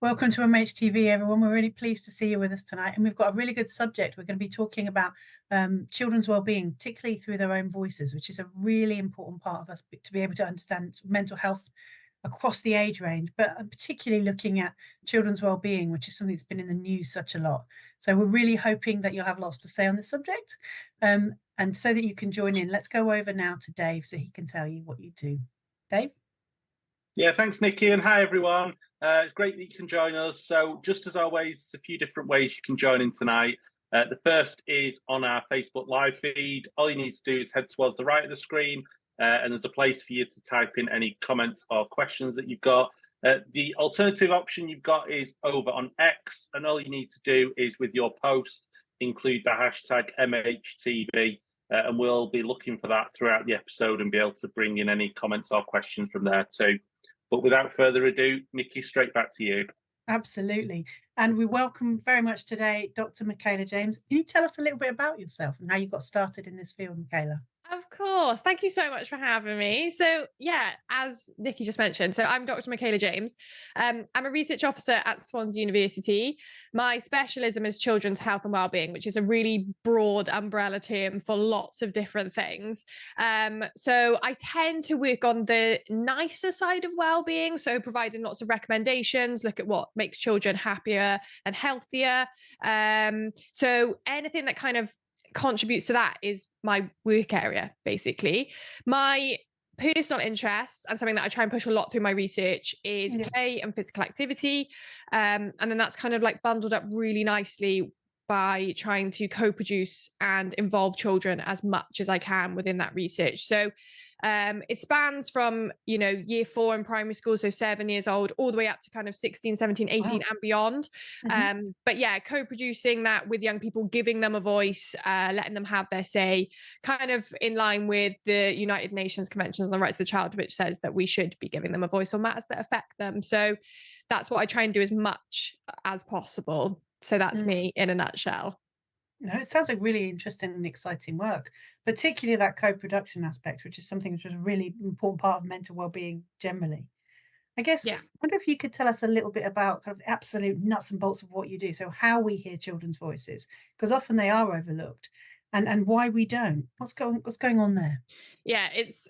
Welcome to MHTV, everyone. We're really pleased to see you with us tonight. And we've got a really good subject. We're going to be talking about children's well-being, particularly through their own voices, which is a really important part of us to be able to understand mental health across the age range, but particularly looking at children's well-being, which is something that's been in the news such a lot. So we're really hoping that you'll have lots to say on this subject. And so that you can join in, let's go over now to Dave so he can tell you what you do. Dave? Yeah, thanks, Nicky, and hi, everyone. It's great that you can join us. So just as always, a few different ways you can join in tonight. The first is on our Facebook live feed. All you need to do is head towards the right of the screen, and there's a place for you to type in any comments or questions that you've got. The alternative option you've got is over on X, and all you need to do is with your post, include the hashtag MHTV, and we'll be looking for that throughout the episode and be able to bring in any comments or questions from there too. But without further ado, Nicky, straight back to you. Absolutely. And we welcome very much today Dr. Michaela James. Can you tell us a little bit about yourself and how you got started in this field, Michaela? Of course. Thank you so much for having me. So yeah, as Nicky just mentioned, so I'm Dr. Michaela James. I'm a research officer at Swansea University. My specialism is children's health and wellbeing, which is a really broad umbrella term for lots of different things. So I tend to work on the nicer side of wellbeing, so providing lots of recommendations, look at what makes children happier and healthier. So anything that kind of contributes to that is my work area, basically. My personal interests and something that I try and push a lot through my research is play and physical activity. And then that's kind of like bundled up really nicely by trying to co-produce and involve children as much as I can within that research. So it spans from, year 4 in primary school, so 7 years old, all the way up to kind of 16, 17, 18 and beyond. But yeah, co-producing that with young people, giving them a voice, letting them have their say, kind of in line with the United Nations Conventions on the Rights of the Child, which says that we should be giving them a voice on matters that affect them. So that's what I try and do as much as possible. So that's me in a nutshell. It sounds like really interesting and exciting work, particularly that co-production aspect, which is something which is a really important part of mental well-being generally. I guess, I wonder if you could tell us a little bit about kind of the absolute nuts and bolts of what you do. So how we hear children's voices, because often they are overlooked, and why we don't. What's going on there? Yeah, it's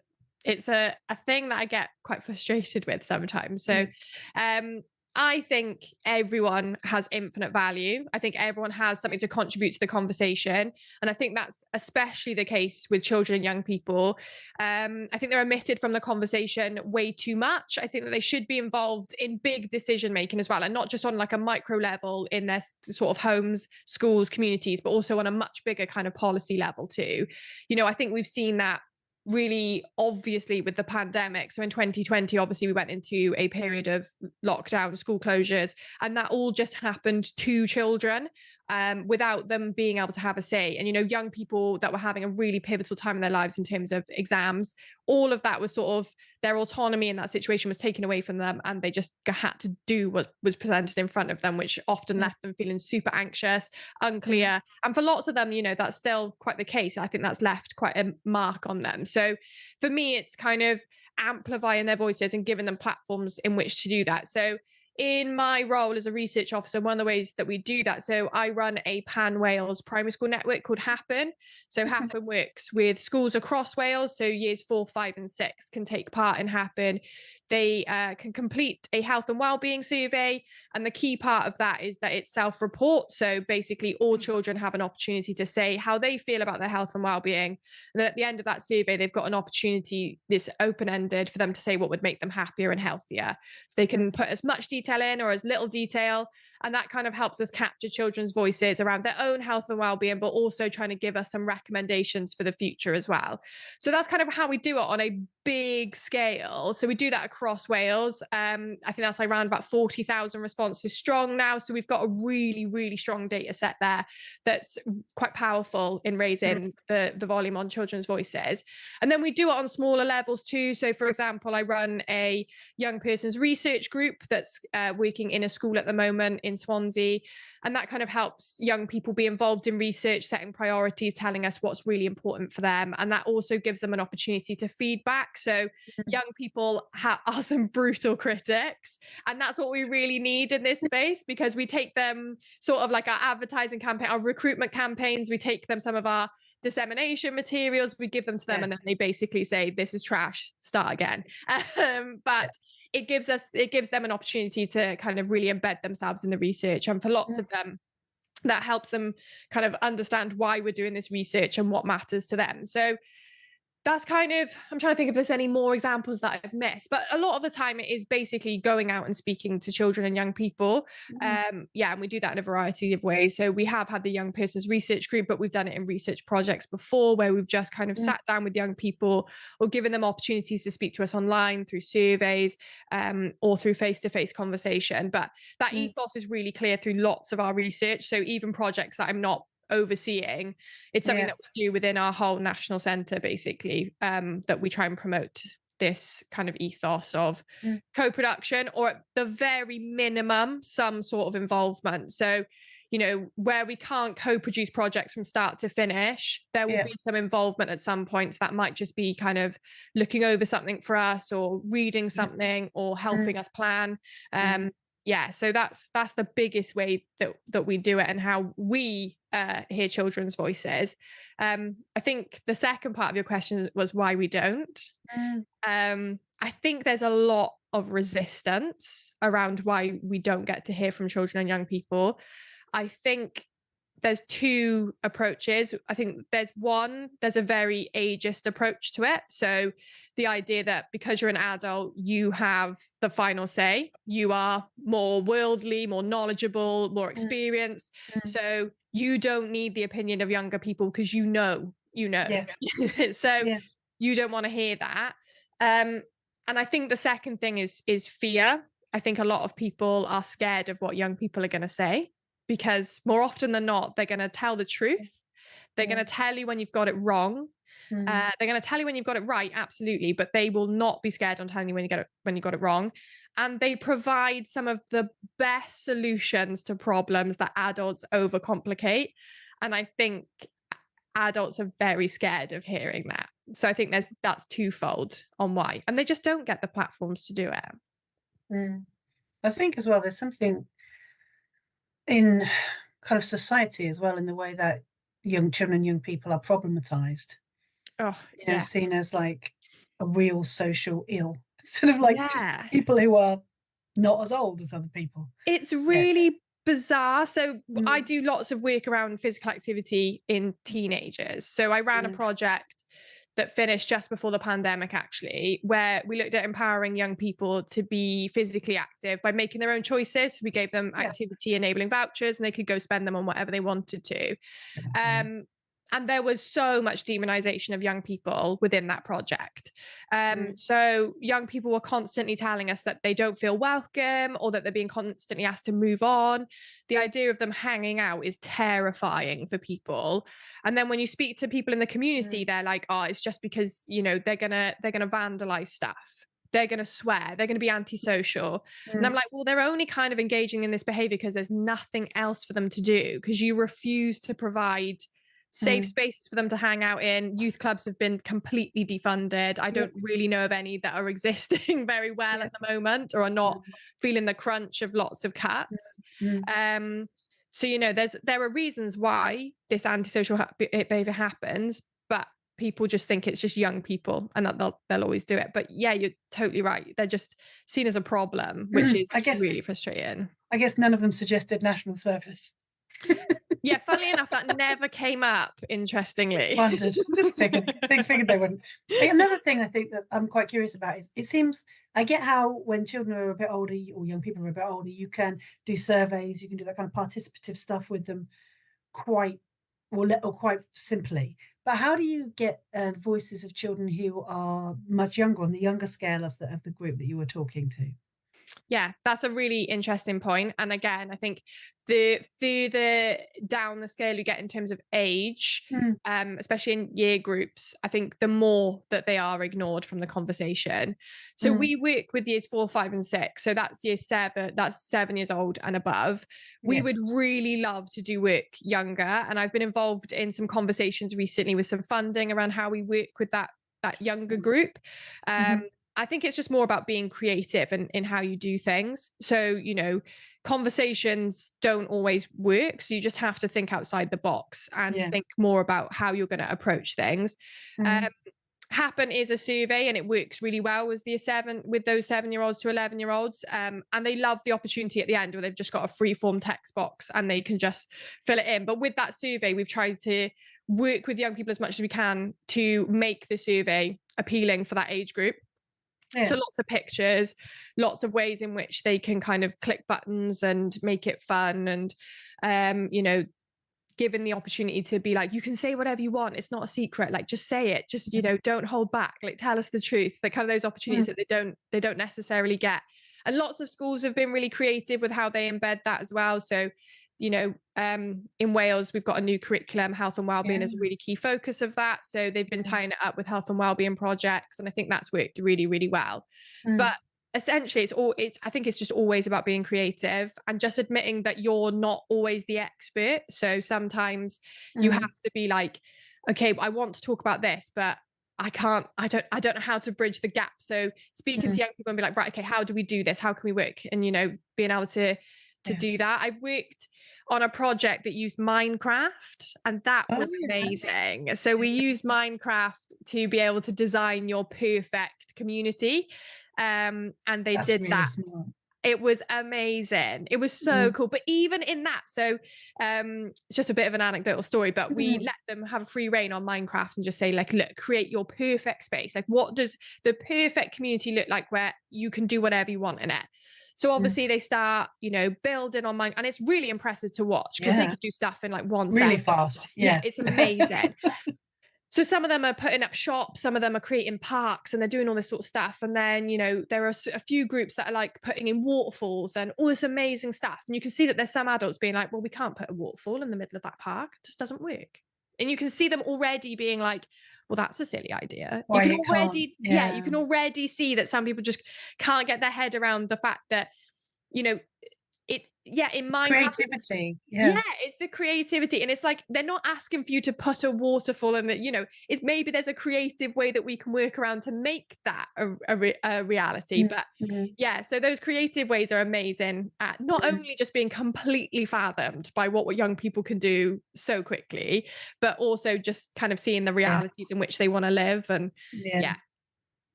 a thing that I get quite frustrated with sometimes. So I think everyone has infinite value. I think everyone has something to contribute to the conversation. And I think that's especially the case with children and young people. I think they're omitted from the conversation way too much. I think that they should be involved in big decision making as well, and not just on like a micro level in their sort of homes, schools, communities, but also on a much bigger kind of policy level too. I think we've seen that really obviously with the pandemic. So in 2020, obviously we went into a period of lockdown, school closures, and that all just happened to children without them being able to have a say. And, young people that were having a really pivotal time in their lives in terms of exams, all of that was sort of their autonomy in that situation was taken away from them, and they just had to do what was presented in front of them, which often left them feeling super anxious, unclear. And for lots of them, that's still quite the case. I think that's left quite a mark on them. So for me, it's kind of amplifying their voices and giving them platforms in which to do that. So in my role as a research officer, one of the ways that we do that, so I run a pan-Wales primary school network called Happen. So Happen works with schools across Wales. So years 4, 5 and 6 can take part in Happen. They can complete a health and wellbeing survey. And the key part of that is that it's self-report. So basically all children have an opportunity to say how they feel about their health and wellbeing. And then at the end of that survey, they've got an opportunity, this open-ended, for them to say what would make them happier and healthier. So they can put as much detail in or as little detail, and that kind of helps us capture children's voices around their own health and well-being, but also trying to give us some recommendations for the future as well. So that's kind of how we do it on a big scale. So we do that across Wales. I think that's around about 40,000 responses strong now. So we've got a really, really strong data set there that's quite powerful in raising the volume on children's voices. And then we do it on smaller levels too. So for example, I run a young person's research group that's working in a school at the moment in Swansea, and that kind of helps young people be involved in research, setting priorities, telling us what's really important for them, and that also gives them an opportunity to feedback. So young people are some brutal critics, and that's what we really need in this space, because we take them sort of like our advertising campaign, our recruitment campaigns, we take them some of our dissemination materials, we give them to them, and then they basically say, this is trash, start again. But it gives them an opportunity to kind of really embed themselves in the research, and for lots of them that helps them kind of understand why we're doing this research and what matters to them. So that's kind of, I'm trying to think if there's any more examples that I've missed, but a lot of the time it is basically going out and speaking to children and young people. And we do that in a variety of ways. So we have had the young persons research group, but we've done it in research projects before, where we've just kind of sat down with young people or given them opportunities to speak to us online through surveys, or through face-to-face conversation. But that ethos is really clear through lots of our research. So even projects that I'm not overseeing, it's something that we do within our whole national centre, basically, that we try and promote this kind of ethos of co-production, or at the very minimum some sort of involvement. So, you know, where we can't co-produce projects from start to finish, there will be some involvement at some points. That might just be kind of looking over something for us, or reading something, or helping us plan. So that's the biggest way that we do it, and how we hear children's voices. I think the second part of your question was why we don't. I think there's a lot of resistance around why we don't get to hear from children and young people. I think there's two approaches. I think there's a very ageist approach to it. So the idea that because you're an adult, you have the final say, you are more worldly, more knowledgeable, more experienced. So you don't need the opinion of younger people, because you know. So you don't want to hear that. And I think the second thing is fear. I think a lot of people are scared of what young people are going to say, because more often than not, they're going to tell the truth. They're going to tell you when you've got it wrong. They're going to tell you when you've got it right, absolutely, but they will not be scared on telling you when you got it wrong. And they provide some of the best solutions to problems that adults overcomplicate. And I think adults are very scared of hearing that. So I think that's twofold on why. And they just don't get the platforms to do it. I think as well, there's something in kind of society as well, in the way that young children and young people are problematized. Seen as like a real social ill, instead of like just people who are not as old as other people. It's really bizarre. So I do lots of work around physical activity in teenagers. So I ran a project that finished just before the pandemic, actually, where we looked at empowering young people to be physically active by making their own choices. We gave them activity enabling vouchers, and they could go spend them on whatever they wanted to. And there was so much demonization of young people within that project. So young people were constantly telling us that they don't feel welcome, or that they're being constantly asked to move on. The idea of them hanging out is terrifying for people. And then when you speak to people in the community, they're like, oh, it's just because, you know, they're gonna vandalize stuff. They're going to swear, they're going to be antisocial. And I'm like, well, they're only kind of engaging in this behavior because there's nothing else for them to do, because you refuse to provide safe spaces for them to hang out in. Youth clubs have been completely defunded. I don't really know of any that are existing very well at the moment, or are not feeling the crunch of lots of cuts. So, you know, there are reasons why this antisocial behavior happens, but people just think it's just young people, and that they'll always do it. But yeah, you're totally right. They're just seen as a problem, which is really frustrating. I guess none of them suggested national service. Yeah, funnily enough, that never came up, interestingly. Wondered. Just figured they wouldn't. Another thing I think that I'm quite curious about is, it seems, I get how when children are a bit older, or young people are a bit older, you can do surveys, you can do that kind of participative stuff with them quite simply. But how do you get voices of children who are much younger, on the younger scale of the group that you were talking to? Yeah, that's a really interesting point. And again, I think the further down the scale you get in terms of age, especially in year groups, I think the more that they are ignored from the conversation. So we work with years 4, 5, and 6. So that's year 7, that's 7 years old and above. We would really love to do work younger. And I've been involved in some conversations recently with some funding around how we work with that younger group. I think it's just more about being creative in how you do things. So, you know, conversations don't always work. So you just have to think outside the box and think more about how you're going to approach things. Happen is a survey, and it works really well with those 7-year-olds to 11-year-olds. And they love the opportunity at the end where they've just got a free form text box and they can just fill it in. But with that survey, we've tried to work with young people as much as we can to make the survey appealing for that age group. So lots of pictures, lots of ways in which they can kind of click buttons and make it fun, and you know, given the opportunity to be like, you can say whatever you want, it's not a secret, like just say it, just, you know, don't hold back, like tell us the truth, like kind of those opportunities that they don't necessarily get. And lots of schools have been really creative with how they embed that as well. So, you know, in Wales, we've got a new curriculum. Health and wellbeing is a really key focus of that. So they've been tying it up with health and wellbeing projects. And I think that's worked really, really well. But essentially, I think it's just always about being creative and just admitting that you're not always the expert. So sometimes you have to be like, okay, I want to talk about this, but I don't know how to bridge the gap. So speaking to young people and be like, right, okay, how do we do this? How can we work? And, you know, being able to do that. I've worked on a project that used Minecraft, and that was amazing. So we used Minecraft to be able to design your perfect community. And they did really that. Smart. It was amazing. It was so cool. But even in that, so it's just a bit of an anecdotal story, but we let them have free reign on Minecraft and just say, like, look, create your perfect space. Like, what does the perfect community look like where you can do whatever you want in it? So obviously they start, you know, building on Minecraft, and it's really impressive to watch because they could do stuff in like 1 second. Really fast. Yeah, it's amazing. So some of them are putting up shops, some of them are creating parks, and they're doing all this sort of stuff. And then, you know, there are a few groups that are like putting in waterfalls and all this amazing stuff. And you can see that there's some adults being like, well, we can't put a waterfall in the middle of that park. It just doesn't work. And you can see them already being like, well, that's a silly idea. You can already see that some people just can't get their head around the fact that, you know, in my creativity. It's the creativity. And it's like, they're not asking for you to put a waterfall in it, you know, it's maybe there's a creative way that we can work around to make that a reality. But so those creative ways are amazing at not only just being completely fathomed by what young people can do so quickly, but also just kind of seeing the realities in which they want to live. And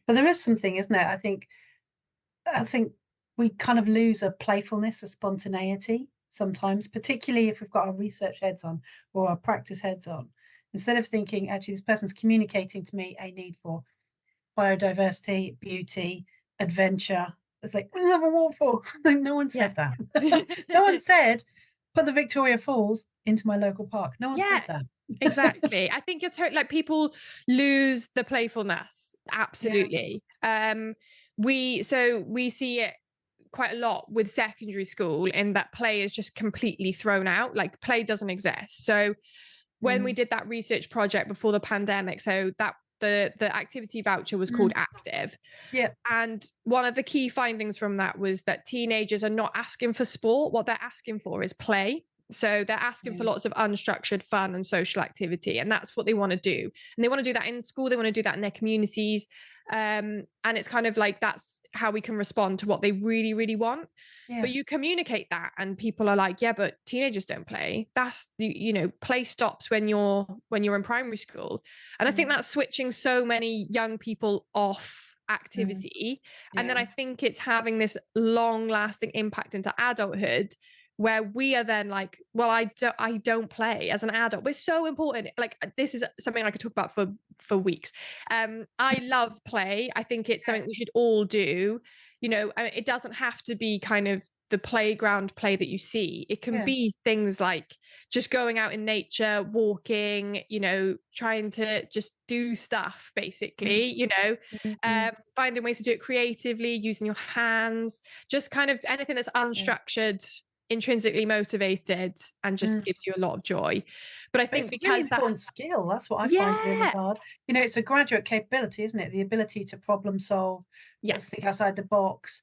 but there is something, isn't there? I think we kind of lose a playfulness, a spontaneity sometimes, particularly if we've got our research heads on or our practice heads on. Instead of thinking, actually, this person's communicating to me a need for biodiversity, beauty, adventure. It's like, we have a waterfall. No one said that. No one said, put the Victoria Falls into my local park. No one said that. Exactly. I think you're totally like, people lose the playfulness. Absolutely. We see it quite a lot with secondary school, in that play is just completely thrown out. Like, play doesn't exist. So when we did that research project before the pandemic, so that the activity voucher was called Active. And one of the key findings from that was that teenagers are not asking for sport. What they're asking for is play. So they're asking for lots of unstructured fun and social activity, and that's what they want to do. And they want to do that in school. They want to do that in their communities. And it's kind of like, that's how we can respond to what they really, really want. But you communicate that and people are like, yeah, but teenagers don't play. That's, you know, play stops when you're in primary school. And I think that's switching so many young people off activity. And then I think it's having this long lasting impact into adulthood, where we are then like, well, I don't play as an adult. But it's so important. Like, this is something I could talk about for weeks. I love play. I think it's something we should all do. You know, I mean, it doesn't have to be kind of the playground play that you see. It can be things like just going out in nature, walking, you know, trying to just do stuff basically, you know, finding ways to do it creatively, using your hands, just kind of anything that's unstructured, intrinsically motivated, and just gives you a lot of joy. But I think it's because a really important skill, that's what I find really hard. You know, it's a graduate capability, isn't it? The ability to problem solve, let's think outside the box,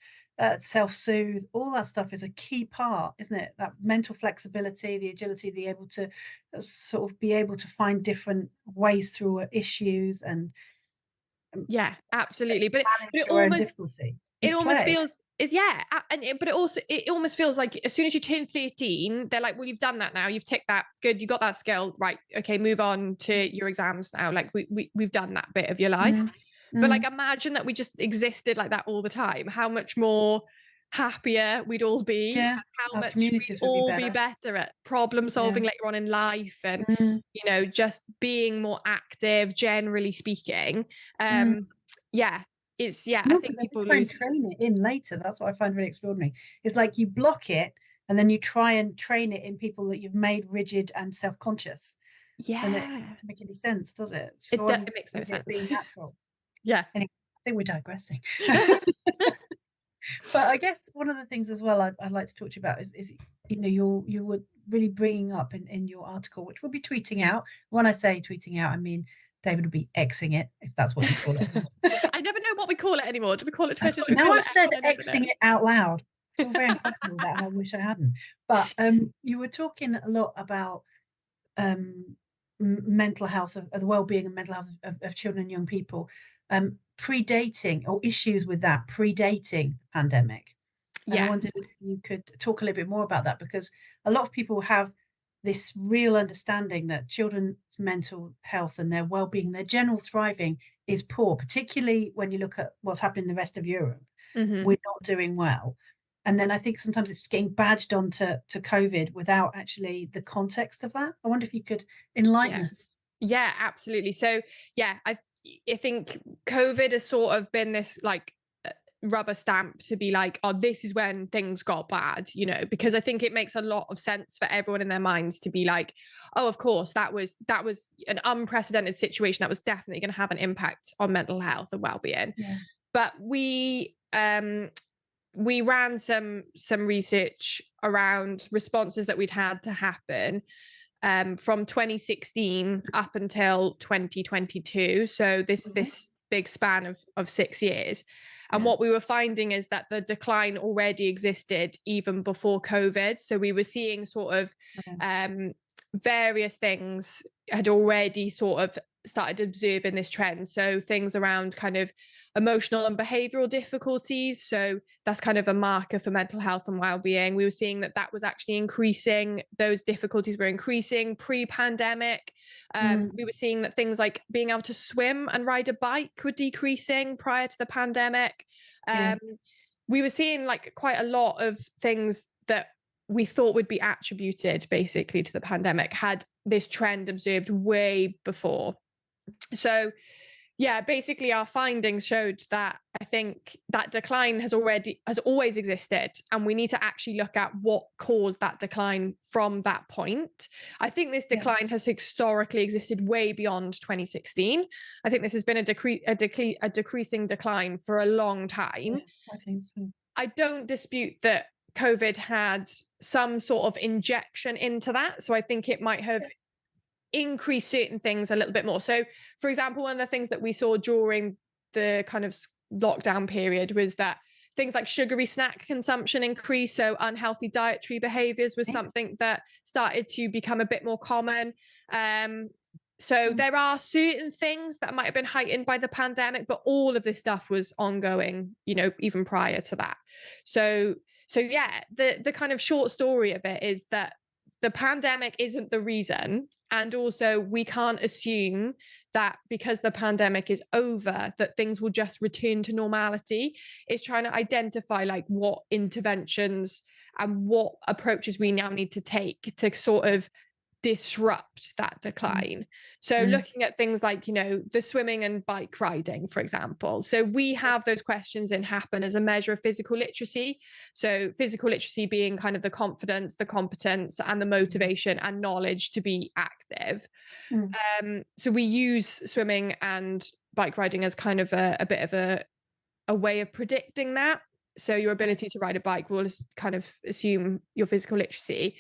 self-soothe, all that stuff is a key part, isn't it? That mental flexibility, the agility, the able to sort of be able to find different ways through issues and absolutely. But it your own almost difficulty. it almost feels but it almost feels like as soon as you turn 13, they're like, well, you've done that now, you've ticked that, good, you got that skill, right, okay, move on to your exams now, like we've done that bit of your life. But like, imagine that we just existed like that all the time, how much more happier we'd all be, how much communities we'd all be better at problem solving later on in life, and you know, just being more active, generally speaking. It's I think people try and train it in later. That's what I find really extraordinary. It's like you block it and then you try and train it in people that you've made rigid and self-conscious. And it doesn't make any sense, does it? So it makes no sense. Being natural. Anyway, I think we're digressing. But I guess one of the things as well I'd like to talk to you about is you know, you were really bringing up in your article, which we'll be tweeting out. When I say tweeting out, I mean David would be Xing it, if that's what you call it. I never know what we call it anymore. Do we call it Twitter? Now I've said Xing it out loud. I feel very uncomfortable with that, and I wish I hadn't. But you were talking a lot about mental health, of the well-being and mental health of children and young people, predating, or issues with that predating the pandemic. And I wondered if you could talk a little bit more about that, because a lot of people have this real understanding that children's mental health and their well-being, their general thriving is poor, particularly when you look at what's happening in the rest of Europe. We're not doing well. And then I think sometimes it's getting badged onto COVID without actually the context of that. I wonder if you could enlighten us. Yeah, absolutely. So I think COVID has sort of been this like rubber stamp to be like, oh, this is when things got bad, you know, because I think it makes a lot of sense for everyone in their minds to be like, oh, of course, that was an unprecedented situation that was definitely going to have an impact on mental health and well-being. But we ran some research around responses that we'd had to happen from 2016 up until 2022. So this big span of 6 years. And what we were finding is that the decline already existed even before COVID. So we were seeing sort of various things had already sort of started observing this trend. So things around kind of emotional and behavioral difficulties. So that's kind of a marker for mental health and well-being. We were seeing that was actually increasing. Those difficulties were increasing pre-pandemic. We were seeing that things like being able to swim and ride a bike were decreasing prior to the pandemic. We were seeing like quite a lot of things that we thought would be attributed basically to the pandemic had this trend observed way before. So basically our findings showed that I think that decline has always existed, and we need to actually look at what caused that decline from that point. I think this decline has historically existed way beyond 2016. I think this has been a decreasing decline for a long time. I think so. I don't dispute that COVID had some sort of injection into that. So I think it might have increase certain things a little bit more. So for example, one of the things that we saw during the kind of lockdown period was that things like sugary snack consumption increased. So unhealthy dietary behaviors was something that started to become a bit more common. So there are certain things that might have been heightened by the pandemic, but all of this stuff was ongoing, you know, even prior to that. So the kind of short story of it is that the pandemic isn't the reason. And also we can't assume that because the pandemic is over, that things will just return to normality. It's trying to identify like what interventions and what approaches we now need to take to sort of disrupt that decline. So looking at things like, you know, the swimming and bike riding, for example. So we have those questions in Happen as a measure of physical literacy. So physical literacy being kind of the confidence, the competence, and the motivation and knowledge to be active. So we use swimming and bike riding as kind of a bit of a way of predicting that. So your ability to ride a bike will kind of assume your physical literacy.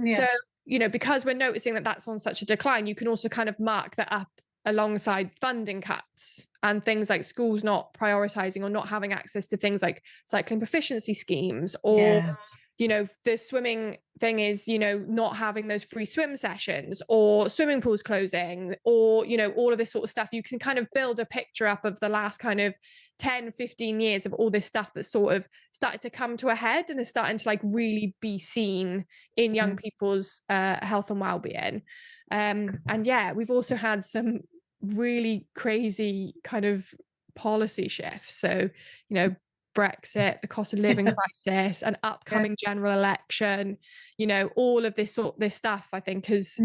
So, you know, because we're noticing that that's on such a decline, you can also kind of mark that up alongside funding cuts and things like schools not prioritizing or not having access to things like cycling proficiency schemes, or you know, the swimming thing is, you know, not having those free swim sessions, or swimming pools closing, or, you know, all of this sort of stuff. You can kind of build a picture up of the last kind of 10, 15 years of all this stuff that sort of started to come to a head and is starting to like really be seen in young people's health and well-being. And yeah, we've also had some really crazy kind of policy shifts. So, you know, Brexit, the cost of living crisis, an upcoming general election, you know, all of this stuff, I think, has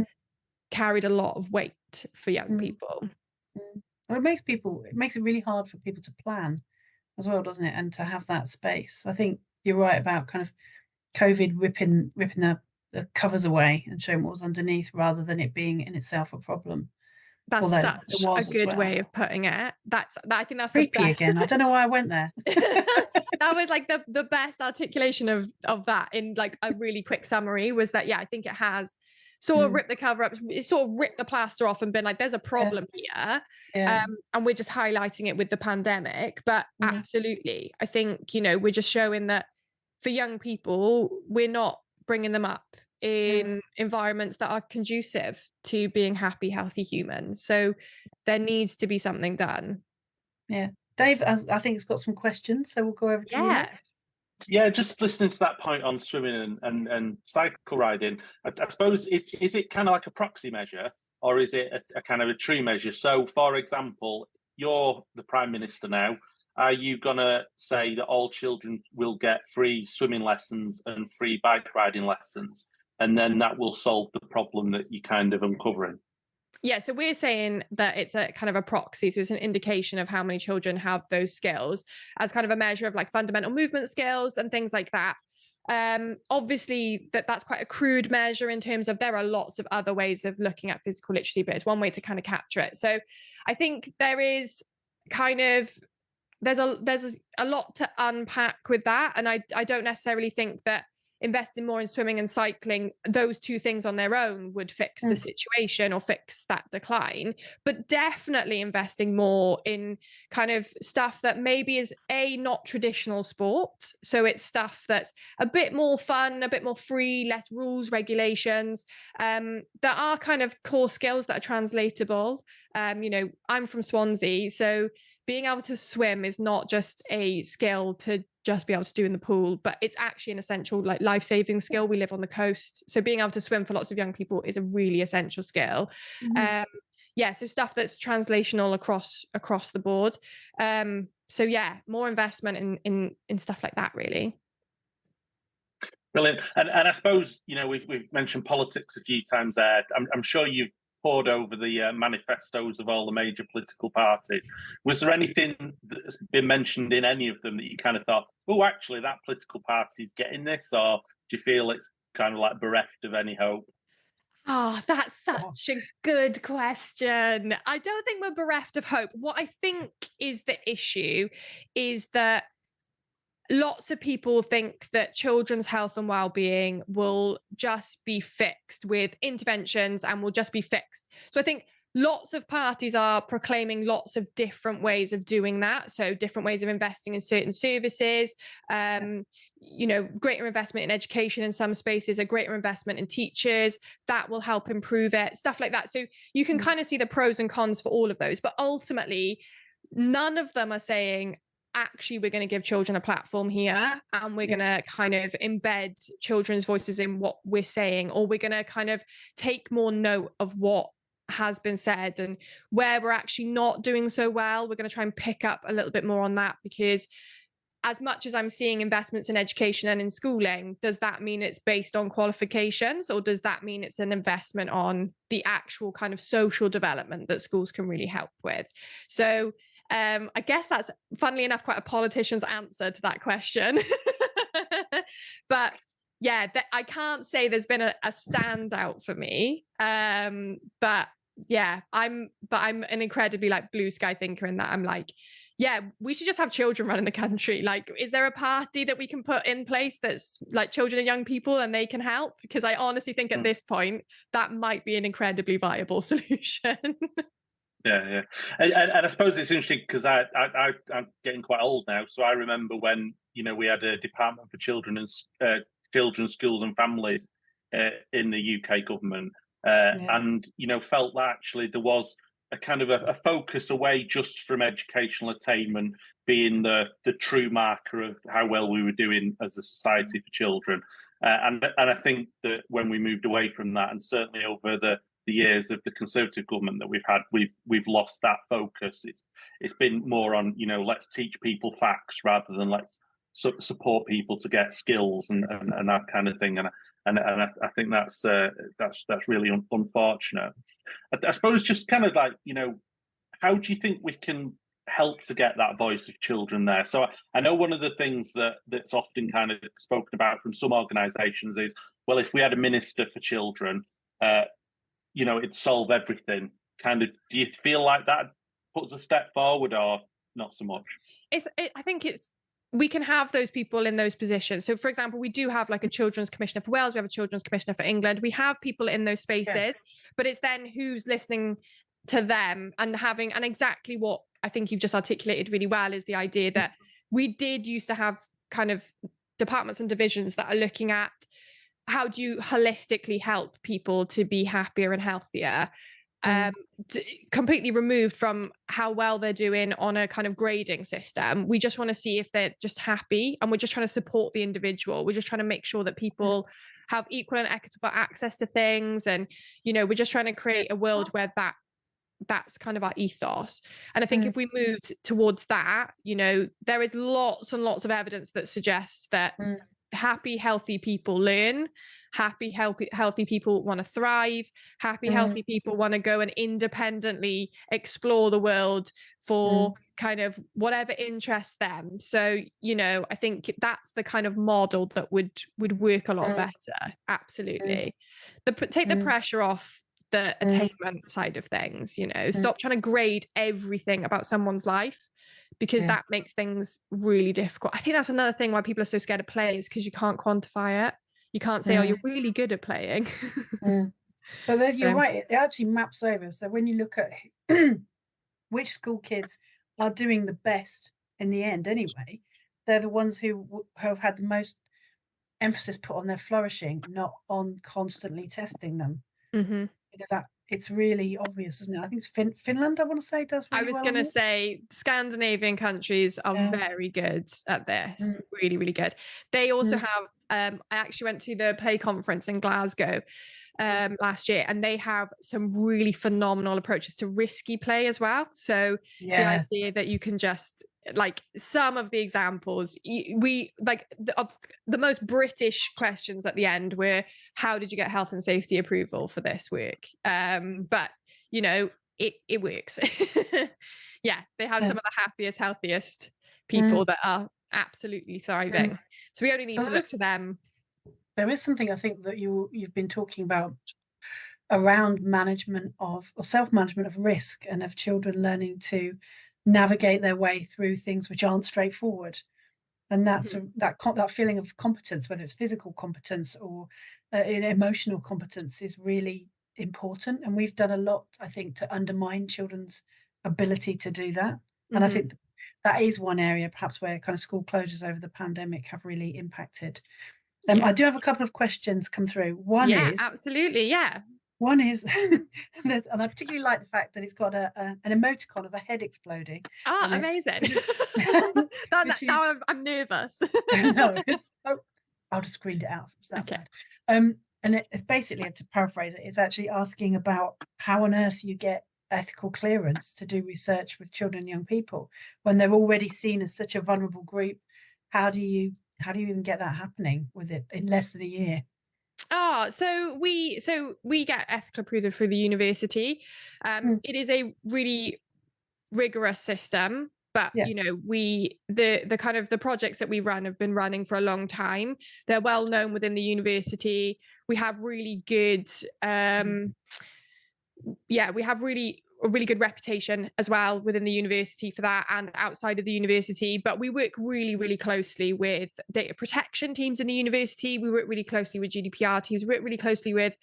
carried a lot of weight for young people. Well, it makes it really hard for people to plan as well, doesn't it? And to have that space. I think you're right about kind of COVID ripping the covers away and showing what was underneath, rather than it being in itself a problem. That's such a good way of putting it. I think that's creepy the best. Again. I don't know why I went there. That was like the best articulation of that in like a really quick summary, was that, yeah, I think it has sort of ripped the cover up. It's sort of ripped the plaster off and been like, there's a problem here. And we're just highlighting it with the pandemic. But absolutely, I think, you know, we're just showing that for young people, we're not bringing them up in environments that are conducive to being happy, healthy humans. So there needs to be something done. Yeah. Dave, I think, has got some questions, so we'll go over to you next. Yeah, just listening to that point on swimming and cycle riding, I suppose, is it kind of like a proxy measure, or is it a kind of a true measure? So, for example, you're the Prime Minister now. Are you going to say that all children will get free swimming lessons and free bike riding lessons, and then that will solve the problem that you're kind of uncovering? Yeah, so we're saying that it's a kind of a proxy. So it's an indication of how many children have those skills as kind of a measure of like fundamental movement skills and things like that. Obviously, that's quite a crude measure in terms of there are lots of other ways of looking at physical literacy, but it's one way to kind of capture it. So I think there is kind of, there's a lot to unpack with that. And I don't necessarily think that investing more in swimming and cycling, those two things on their own would fix the situation or fix that decline, but definitely investing more in kind of stuff that maybe is not traditional sport. So it's stuff that's a bit more fun, a bit more free, less rules, regulations, that are kind of core skills that are translatable. You know, I'm from Swansea, so being able to swim is not just a skill to just be able to do in the pool, but it's actually an essential, like, life-saving skill. We live on the coast, so being able to swim for lots of young people is a really essential skill. Yeah, so stuff that's translational across the board. So yeah, more investment in stuff like that, really. Brilliant. And I suppose, you know, we've mentioned politics a few times there. I'm sure you've pored over the manifestos of all the major political parties. Was there anything that's been mentioned in any of them that you kind of thought, oh, actually, that political party's getting this? Or do you feel it's kind of like bereft of any hope? Oh, that's such a good question. I don't think we're bereft of hope. What I think is the issue is that lots of people think that children's health and well-being will just be fixed with interventions and will just be fixed. So I think lots of parties are proclaiming lots of different ways of doing that. So different ways of investing in certain services, you know, greater investment in education in some spaces, a greater investment in teachers that will help improve it, stuff like that. So you can kind of see the pros and cons for all of those, but ultimately none of them are saying, actually, we're going to give children a platform here and we're going to kind of embed children's voices in what we're saying, or we're going to kind of take more note of what has been said, and where we're actually not doing so well, we're going to try and pick up a little bit more on that, because as much as I'm seeing investments in education and in schooling, does that mean it's based on qualifications, or does that mean it's an investment on the actual kind of social development that schools can really help with? So I guess that's, funnily enough, quite a politician's answer to that question. But yeah, I can't say there's been a standout for me. But yeah, I'm an incredibly like blue sky thinker in that I'm like, yeah, we should just have children running the country. Like, is there a party that we can put in place that's like children and young people and they can help? Because I honestly think at this point, that might be an incredibly viable solution. Yeah. And I suppose it's interesting because I'm getting quite old now. So I remember when, we had a Department for Children, Schools and Families in the UK government. And, felt that actually there was a kind of a focus away just from educational attainment being the true marker of how well we were doing as a society for children. And I think that when we moved away from that, and certainly over the years of the Conservative government that we've had, we've lost that focus. It's been more on, let's teach people facts rather than let's support people to get skills and that kind of thing. And I think that's really unfortunate. I suppose just kind of like, how do you think we can help to get that voice of children there? So I know one of the things that's often kind of spoken about from some organisations is, well, if we had a minister for children, it'd solve everything. Kind of, do you feel like that puts a step forward or not so much? I think we can have those people in those positions. So for example, we do have like a children's commissioner for Wales, we have a children's commissioner for England. We have people in those spaces, but it's then who's listening to them and exactly what I think you've just articulated really well is the idea that we did used to have kind of departments and divisions that are looking at how do you holistically help people to be happier and healthier, completely removed from how well they're doing on a kind of grading system. We just want to see if they're just happy, and we're just trying to support the individual. We're just trying to make sure that people have equal and equitable access to things, and we're just trying to create a world where that's kind of our ethos. And I think if we moved towards that, there is lots and lots of evidence that suggests that happy, healthy people learn. Happy, healthy people want to thrive. Happy, healthy people want to go and independently explore the world for kind of whatever interests them. So, I think that's the kind of model that would work a lot better. Absolutely. Take the pressure off the attainment side of things, stop trying to grade everything about someone's life, because that makes things really difficult. I think that's another thing why people are so scared of play, is because you can't quantify it. You can't say, oh, you're really good at playing. But you're right, it actually maps over. So when you look at which school kids are doing the best in the end anyway, they're the ones who have had the most emphasis put on their flourishing, not on constantly testing them. That it's really obvious, isn't it? I think it's Finland, I want to say, does really well. I was going to say Scandinavian countries are very good at this. Really, really good. They also have, I actually went to the play conference in Glasgow last year, and they have some really phenomenal approaches to risky play as well. So the idea that you can just, like, some of the examples of the most British questions at the end were, how did you get health and safety approval for this work? But it works. They have some of the happiest, healthiest people that are absolutely thriving. So we only need to look to them. There is something I think that you've been talking about around management of, or self-management of risk, and of children learning to navigate their way through things which aren't straightforward. And that's that feeling of competence, whether it's physical competence or emotional competence, is really important. And we've done a lot, I think, to undermine children's ability to do that. And I think that is one area perhaps where kind of school closures over the pandemic have really impacted. I do have a couple of questions come through. One is absolutely, One is, and I particularly like the fact that it's got an emoticon of a head exploding. Oh, amazing. Now I'm nervous. No, I'll just read it out from Snapchat. And it's basically, to paraphrase it, it's actually asking about how on earth you get ethical clearance to do research with children and young people when they're already seen as such a vulnerable group. how do you even get that happening with it in less than a year? So we get ethical approval through the university. It is a really rigorous system, but Yeah. you know, the kind of the projects that we run have been running for a long time. They're well known within the university. We have really good we have a really good reputation as well within the university for that, and outside of the university. But we work really, really closely with data protection teams in the university. We work really closely with GDPR teams. We work really closely with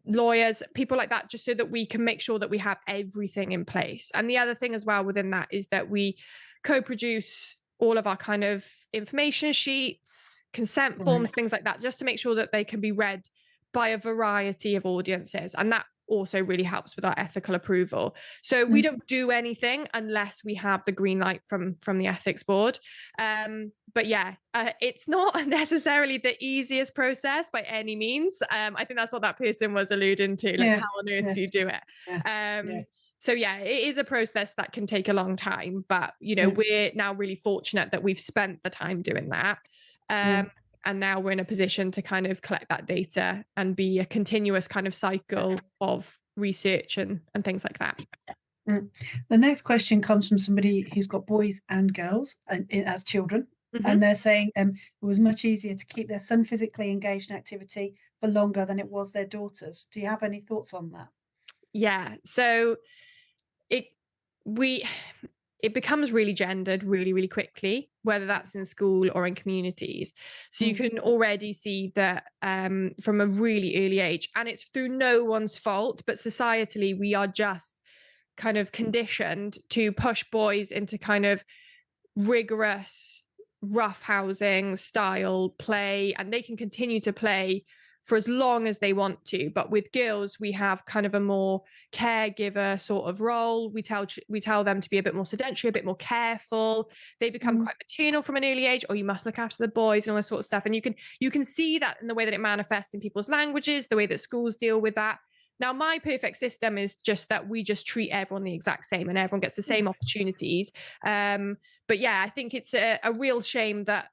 lawyers, people like that, just so that we can make sure that we have everything in place. And the other thing as well within that is that we co-produce all of our kind of information sheets, consent forms, things like that, just to make sure that they can be read by a variety of audiences. And that also really helps with our ethical approval. So we don't do anything unless we have the green light from the ethics board. But yeah, it's not necessarily the easiest process by any means. I think that's what that person was alluding to, like how on earth do you do it? So yeah, it is a process that can take a long time, but you know, we're now really fortunate that we've spent the time doing that. And now we're in a position to kind of collect that data and be a continuous kind of cycle of research and things like that. The next question comes from somebody who's got boys and girls as children. And they're saying it was much easier to keep their son physically engaged in activity for longer than it was their daughters. Do you have any thoughts on that? Yeah, so it becomes really gendered really, really quickly, whether that's in school or in communities. So you can already see that from a really early age, and it's through no one's fault, but societally, we are just kind of conditioned to push boys into kind of rigorous, roughhousing style play, and they can continue to play for as long as they want to. But with girls, we have kind of a more caregiver sort of role. We tell them to be a bit more sedentary, a bit more careful. They become quite maternal from an early age, or you must look after the boys and all this sort of stuff. And you can see that in the way that it manifests in people's languages, the way that schools deal with that. Now, my perfect system is just that we just treat everyone the exact same and everyone gets the same opportunities. But yeah, I think it's a real shame that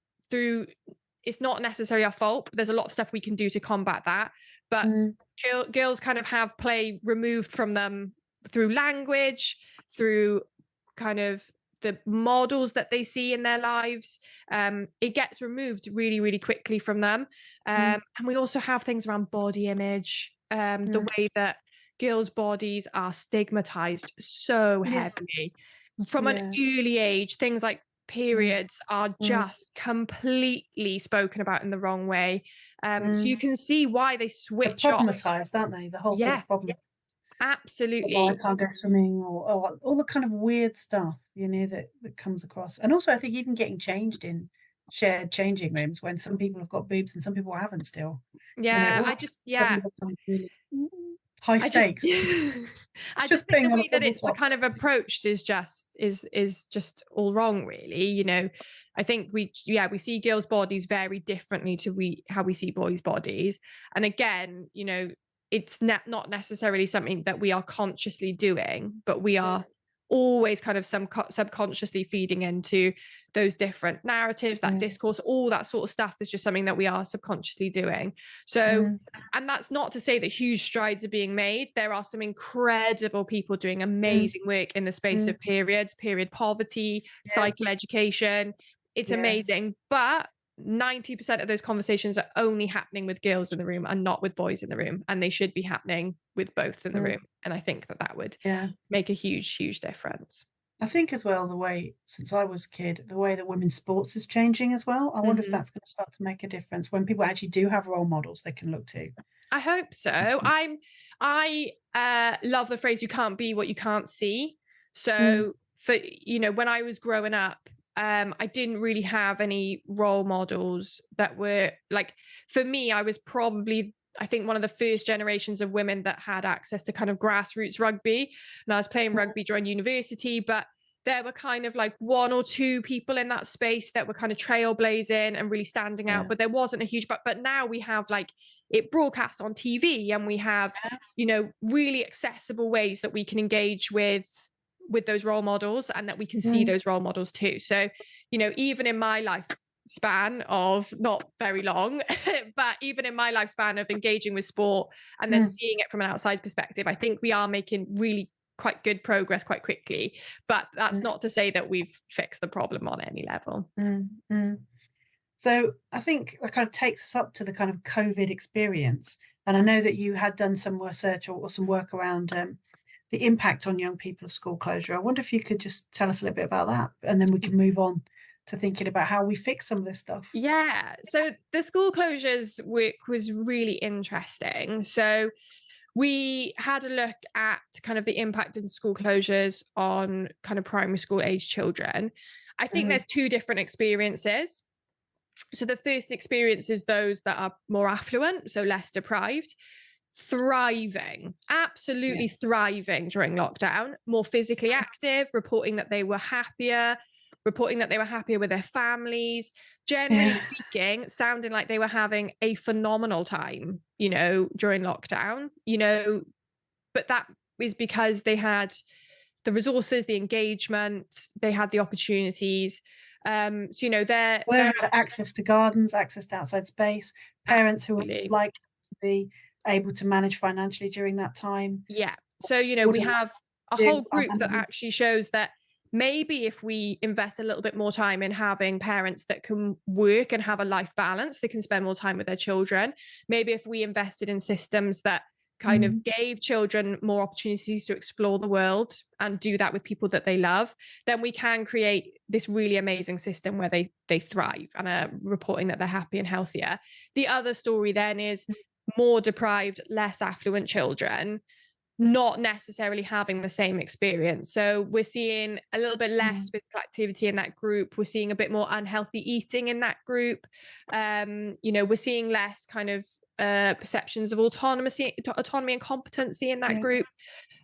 it's not necessarily our fault, but there's a lot of stuff we can do to combat that. But girls kind of have play removed from them through language, through kind of the models that they see in their lives. It gets removed really, really quickly from them. And we also have things around body image, the way that girls' bodies are stigmatized so heavily from an early age. Things like periods are just completely spoken about in the wrong way. So you can see why they switch off. Problematized, aren't they? The whole thing's problematized. Absolutely. I can't go swimming, or all the kind of weird stuff, you know, that comes across. And also, I think even getting changed in shared changing rooms when some people have got boobs and some people haven't still. Yeah, really high stakes. I just think the way that it's kind of approached is just all wrong, really. You know, I think we see girls' bodies very differently to how we see boys' bodies. And again, you know, it's not necessarily something that we are consciously doing, but we are always kind of subconsciously feeding into those different narratives, that discourse, all that sort of stuff is just something that we are subconsciously doing. So, and that's not to say that huge strides are being made. There are some incredible people doing amazing work in the space of periods, period poverty, cycle education. It's amazing. But 90% of those conversations are only happening with girls in the room and not with boys in the room. And they should be happening with both in the room. And I think that would make a huge, huge difference. I think as well, the way, since I was a kid, the way that women's sports is changing as well. I wonder if that's going to start to make a difference when people actually do have role models they can look to. I hope so. I love the phrase, you can't be what you can't see. So for, you know, when I was growing up, I didn't really have any role models that were like, for me, I was probably, I think, one of the first generations of women that had access to kind of grassroots rugby. And I was playing rugby during university, but there were kind of like one or two people in that space that were kind of trailblazing and really standing out, but there wasn't a huge, but now we have like it broadcast on TV, and we have, you know, really accessible ways that we can engage with those role models, and that we can see those role models too. So even in my lifespan of not very long, but even in my lifespan of engaging with sport and then seeing it from an outside perspective, I think we are making really quite good progress quite quickly. But that's not to say that we've fixed the problem on any level. So I think that kind of takes us up to the kind of COVID experience. And I know that you had done some research or some work around the impact on young people of school closure. I wonder if you could just tell us a little bit about that, and then we can move on to thinking about how we fix some of this stuff. Yeah. So the school closures work was really interesting. So we had a look at kind of the impact in school closures on kind of primary school age children. I think there's two different experiences. So the first experience is those that are more affluent, so less deprived, thriving, absolutely thriving during lockdown, more physically active, reporting that they were happier with their families, generally speaking, sounding like they were having a phenomenal time, during lockdown, but that is because they had the resources, the engagement, they had the opportunities. They're had access to gardens, access to outside space, parents who were likely to be able to manage financially during that time. Yeah. So, we have a whole group that actually shows that maybe if we invest a little bit more time in having parents that can work and have a life balance, they can spend more time with their children. Maybe if we invested in systems that kind of gave children more opportunities to explore the world and do that with people that they love, then we can create this really amazing system where they thrive and are reporting that they're happy and healthier. The other story then is more deprived, less affluent children not necessarily having the same experience. So we're seeing a little bit less physical activity in that group. We're seeing a bit more unhealthy eating in that group. We're seeing less kind of perceptions of autonomy and competency in that group.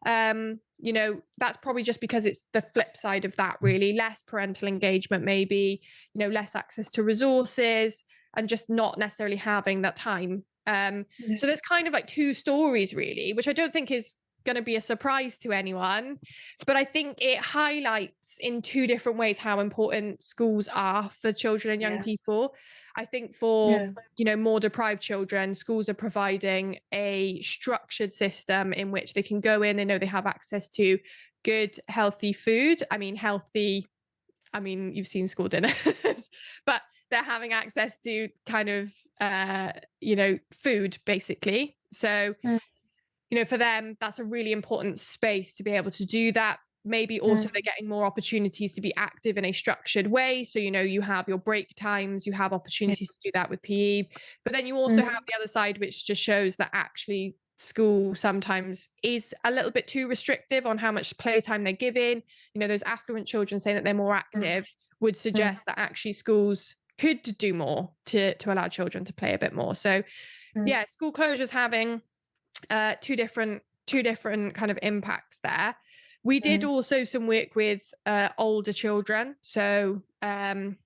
That's probably just because it's the flip side of that, really. Less parental engagement, maybe, less access to resources and just not necessarily having that time. So there's kind of like two stories, really, which I don't think is going to be a surprise to anyone, but I think it highlights in two different ways how important schools are for children and young people. I think for more deprived children, schools are providing a structured system in which they can go in, they know they have access to good healthy food. You've seen school dinners but they're having access to kind of food, basically. So for them, that's a really important space to be able to do that. Maybe also they're getting more opportunities to be active in a structured way. So, you have your break times, you have opportunities to do that with PE. But then you also have the other side, which just shows that actually school sometimes is a little bit too restrictive on how much playtime they're giving. Those affluent children saying that they're more active would suggest that actually schools could do more to allow children to play a bit more. So, school closures having two different kind of impacts there. We did also some work with older children, so around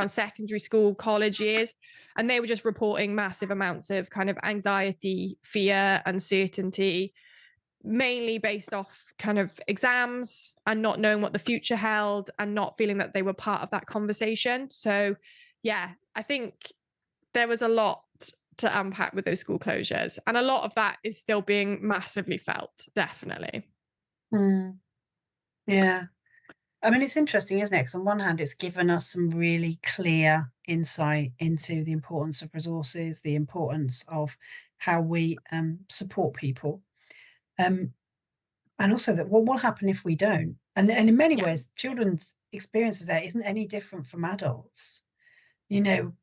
secondary school, college years, and they were just reporting massive amounts of kind of anxiety, fear, uncertainty, mainly based off kind of exams and not knowing what the future held and not feeling that they were part of that conversation. So I think there was a lot to unpack with those school closures, and a lot of that is still being massively felt, definitely. It's interesting, isn't it? Because on one hand, it's given us some really clear insight into the importance of resources, the importance of how we support people, and also that what will happen if we don't. And in many ways, children's experiences there isn't any different from adults.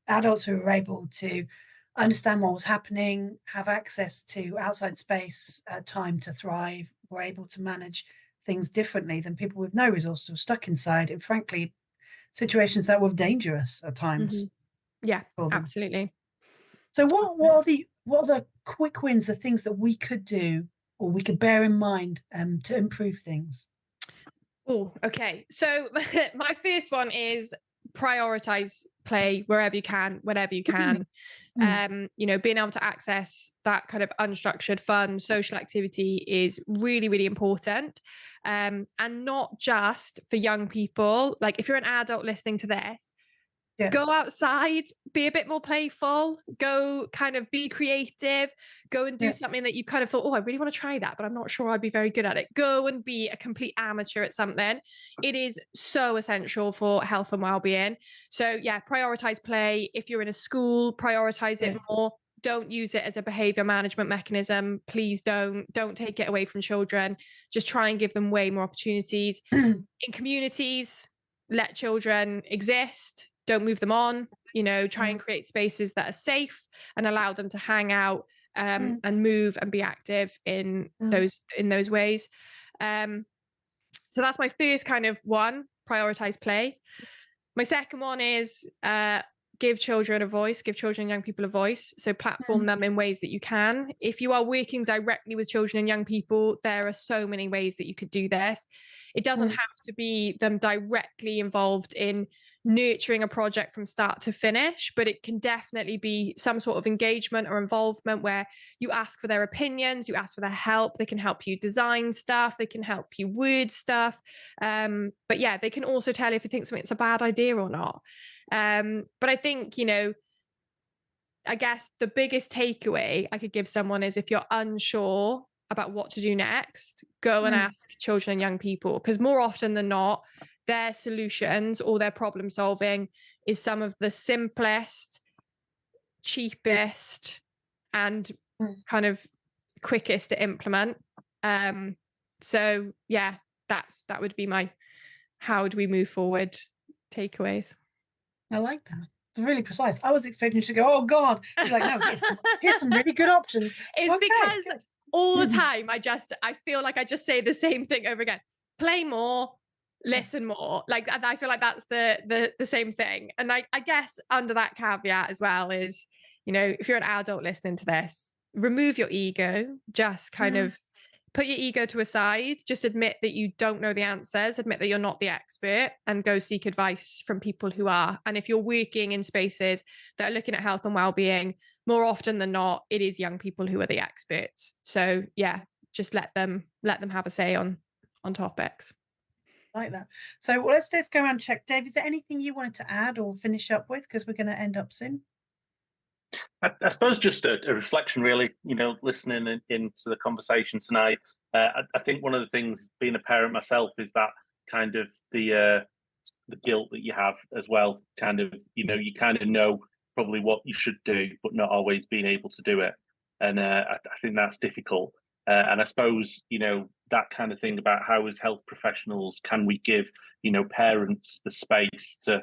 Adults who are able to understand what was happening, have access to outside space, time to thrive, were able to manage things differently than people with no resources who were stuck inside, and frankly, situations that were dangerous at times. Absolutely. So what are the quick wins, the things that we could do or we could bear in mind to improve things? Oh, okay. So my first one is prioritize play wherever you can, whenever you can. You know, being able to access that kind of unstructured fun social activity is really, really important. And not just for young people. Like if you're an adult listening to this, go outside, be a bit more playful, go kind of be creative, go and do something that you kind of thought, oh, I really want to try that, but I'm not sure I'd be very good at it. Go and be a complete amateur at something. It is so essential for health and well-being. So yeah, prioritize play. If you're in a school, prioritize it more. Don't use it as a behavior management mechanism. Please don't take it away from children. Just try and give them way more opportunities. In communities, let children exist. Don't move them on, you know, try and create spaces that are safe and allow them to hang out and move and be active in those ways. So that's my first kind of one, prioritize play. My second one is give children a voice, give children and young people a voice. So platform them in ways that you can. If you are working directly with children and young people, there are so many ways that you could do this. It doesn't have to be them directly involved in nurturing a project from start to finish, but it can definitely be some sort of engagement or involvement where you ask for their opinions, you ask for their help. They can help you design stuff, they can help you word stuff, but yeah, they can also tell if you think something's a bad idea or not. But I think, you know, I guess the biggest takeaway I could give someone is if you're unsure about what to do next, go and ask children and young people, because more often than not, their solutions or their problem solving is some of the simplest, cheapest, and kind of quickest to implement. So yeah, that would be my how do we move forward takeaways. I like that. It's really precise. I was expecting you to go, oh God. You're like, no, here's some really good options. It's because all the time I feel like I just say the same thing over again. Play more, listen more. Like I feel like that's the same thing. And I guess under that caveat as well is, you know, if you're an adult listening to this, remove your ego, just kind of put your ego to a side, just admit that you don't know the answers, admit that you're not the expert, and go seek advice from people who are. And if you're working in spaces that are looking at health and well-being, more often than not, it is young people who are the experts. So yeah, just let them have a say on topics. Like that. So let's go around and check. Dave, is there anything you wanted to add or finish up with? Because we're going to end up soon. I suppose just a reflection, really, you know, listening into the conversation tonight. I think one of the things, being a parent myself, is that kind of the guilt that you have as well. Kind of, you know, you kind of know probably what you should do, but not always being able to do it. And I think that's difficult. And I suppose, you know, that kind of thing about how as health professionals can we give, you know, parents the space to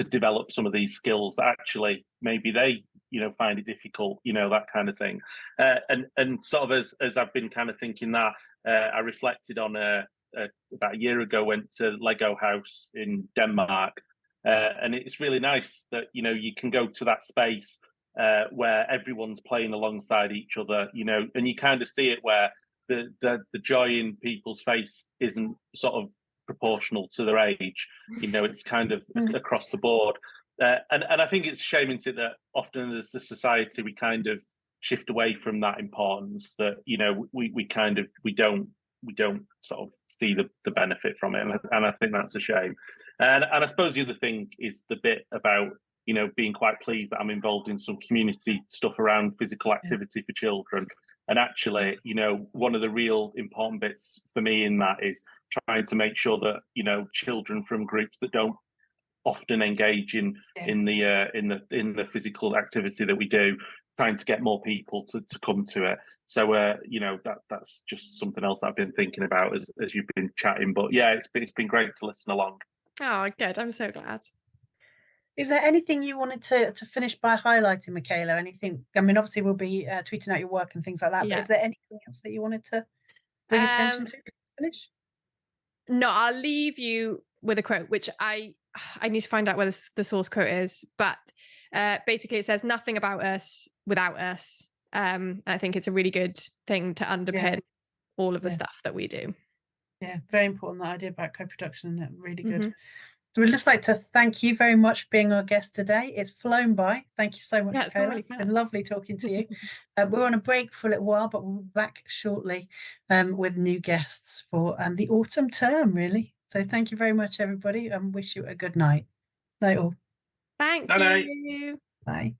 develop some of these skills that actually maybe they, you know, find it difficult, you know, that kind of thing. And sort of as I've been kind of thinking that, I reflected on about a year ago, went to Lego House in Denmark. And it's really nice that, you know, you can go to that space where everyone's playing alongside each other, you know, and you kind of see it where the joy in people's face isn't sort of proportional to their age, you know, it's kind of across the board. And I think it's a shame, isn't it, that often as a society we kind of shift away from that importance, that, you know, we don't sort of see the benefit from it, and I think that's a shame. And I suppose the other thing is the bit about, you know, being quite pleased that I'm involved in some community stuff around physical activity for children. And actually, you know, one of the real important bits for me in that is trying to make sure that, you know, children from groups that don't often engage in the physical activity that we do, trying to get more people to come to it. So you know, that's just something else I've been thinking about as you've been chatting. But yeah, it's been great to listen along. Oh, good. I'm so glad. Is there anything you wanted to finish by highlighting, Michaela? Anything? I mean, obviously we'll be tweeting out your work and things like that, but is there anything else that you wanted to bring attention to finish? No, I'll leave you with a quote, which I need to find out where the source quote is, but basically it says nothing about us without us. I think it's a really good thing to underpin all of the stuff that we do. Yeah, very important, that idea about co-production, really good. So we'd just like to thank you very much for being our guest today. It's flown by. Thank you so much, Yeah, it's gone Michaela. really It's been fast. lovely talking to you. We're on a break for a little while, but we'll be back shortly with new guests for the autumn term, really. So thank you very much, everybody, and wish you a good night. Night all. Thank Night-night. you. Bye.